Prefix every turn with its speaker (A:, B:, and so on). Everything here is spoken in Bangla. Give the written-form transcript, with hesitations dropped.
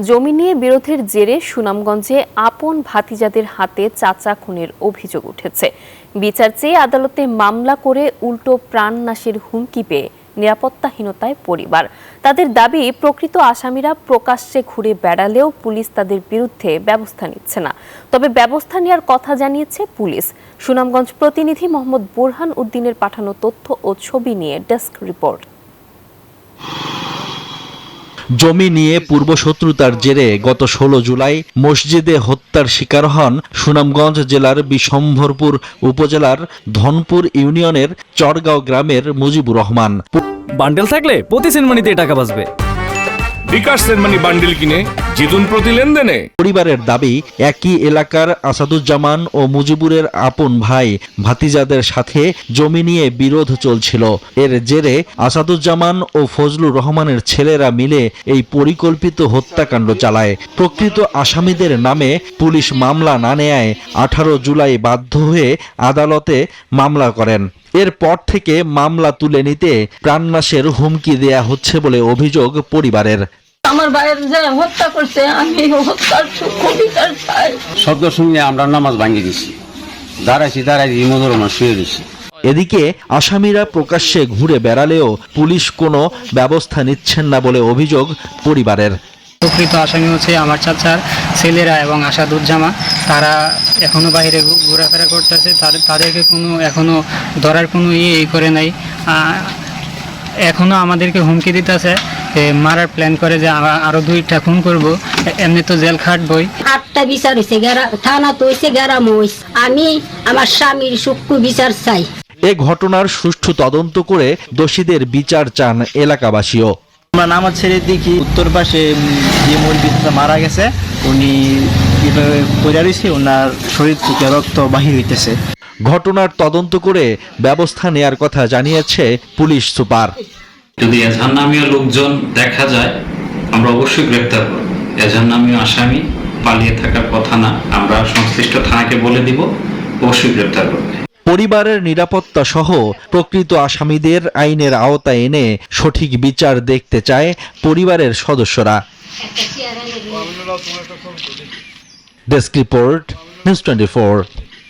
A: জমি নিয়ে বিরোধের জেরে সুনামগঞ্জে আপন ভাতিজাদের হাতে চাচা খুনের অভিযোগ উঠেছে। বিচার চেয়ে আদালতে মামলা করে উল্টো প্রাণনাশের হুমকি পেয়ে নিরাপত্তাহীনতায় পরিবার। তাদের দাবি, প্রকৃত আসামিরা প্রকাশ্যে ঘুরে বেড়ালেও পুলিশ তাদের বিরুদ্ধে ব্যবস্থা নিচ্ছে না। তবে ব্যবস্থা নেওয়ার কথা জানিয়েছে পুলিশ। সুনামগঞ্জ প্রতিনিধি মোহাম্মদ বুরহান উদ্দিনের পাঠানো তথ্য ও ছবি নিয়ে ডেস্ক রিপোর্ট।
B: জমি নিয়ে পূর্বশত্রুতার জেরে গত 16 জুলাই মসজিদে হত্যার শিকার হন সুনামগঞ্জ জেলার বিশম্ভরপুর উপজেলার ধনপুর ইউনিয়নের চরগাঁও গ্রামের মুজিবুর রহমান।
C: বান্ডেল থাকলে প্রতি সেনমানিতে টাকা বাঁচবে।
D: বিকাশ সেনমানি বান্ডেল কিনে জিতুন প্রতি লেনদেনে।
B: পরিবারের দাবি, একই এলাকার আসাদুজ্জামান ও মুজিবুরের আপন ভাই ভাতিজাদের সাথে জমি নিয়ে বিরোধ চলছিল। এর জেরে আসাদুজ্জামান ও ফজলুর রহমানের ছেলেরা মিলে এই পরিকল্পিত হত্যাকাণ্ড চালায়। প্রকৃত আসামিদের নামে পুলিশ মামলা না নেয়ায় 18 জুলাই বাধ্য হয়ে আদালতে মামলা করেন। এরপর থেকে মামলা তুলে নিতে প্রাণনাশের হুমকি দেয়া হচ্ছে বলে অভিযোগ পরিবারের।
E: আমার ভাইয়ের যে হত্যা করছে, আমি হত্যার সূক্ষ্ম বিচার চাই।
F: শব্দের সঙ্গে আমরা নামাজ ভাঙিয়ে দিছি, দাঁড়াই মনোরমা শুয়ে দিছি।
B: এদিকে আসামিরা প্রকাশ্যে ঘুরে বেড়ালেও পুলিশ কোনো ব্যবস্থা নিচ্ছেন না বলে অভিযোগ পরিবারের।
G: প্রকৃত আসামি হচ্ছে আমার চাচার ছেলেরা এবং আসাদুজ্জামান। তারা এখনো বাইরে ঘোরাফেরা করতেছে, তাদেরকে এখনো ধরার কোনো করে নাই। এখনো আমাদেরকে হুমকি দিতেছে, মারার প্ল্যান করে যে আরো 2টা খুন করবো, এমনি তো জেল খাটবই।
E: 8টা বিচার হয়েছে, থানা তো হয়েছে, গ্রাম হয়েছে। আমি আমার স্বামীর সূক্ষ্ম বিচার চাই।
B: এ ঘটনার সুষ্ঠু তদন্ত করে দোষীদের বিচার চান এলাকাবাসীও।
H: আমরা নামাজ ছেড়ে দেখি উত্তর পাশে যে মুরগিটা মারা গেছে, উনি কিভাবে পড়ে রয়েছে, ওনার শরীর থেকে রক্ত বাহির হইতেছে।
B: ঘটনার তদন্ত করে ব্যবস্থা নেয়ার কথা জানিয়েছে পুলিশ সুপার।
I: যদি এজাহার নামীয় লোকজন দেখা যায়, আমরা অবশ্যই গ্রেপ্তার করব। এজাহার নামীয় আসামি পালিয়ে থাকার কথা না, আমরা সংশ্লিষ্ট থানাকে বলে দিব, অবশ্যই গ্রেপ্তার করবে।
B: পরিবারের নিরাপত্তা সহ প্রকৃত আসামিদের আইনের আওতায় এনে সঠিক বিচার দেখতে চায় পরিবারের সদস্যরা। Desk report, news 24।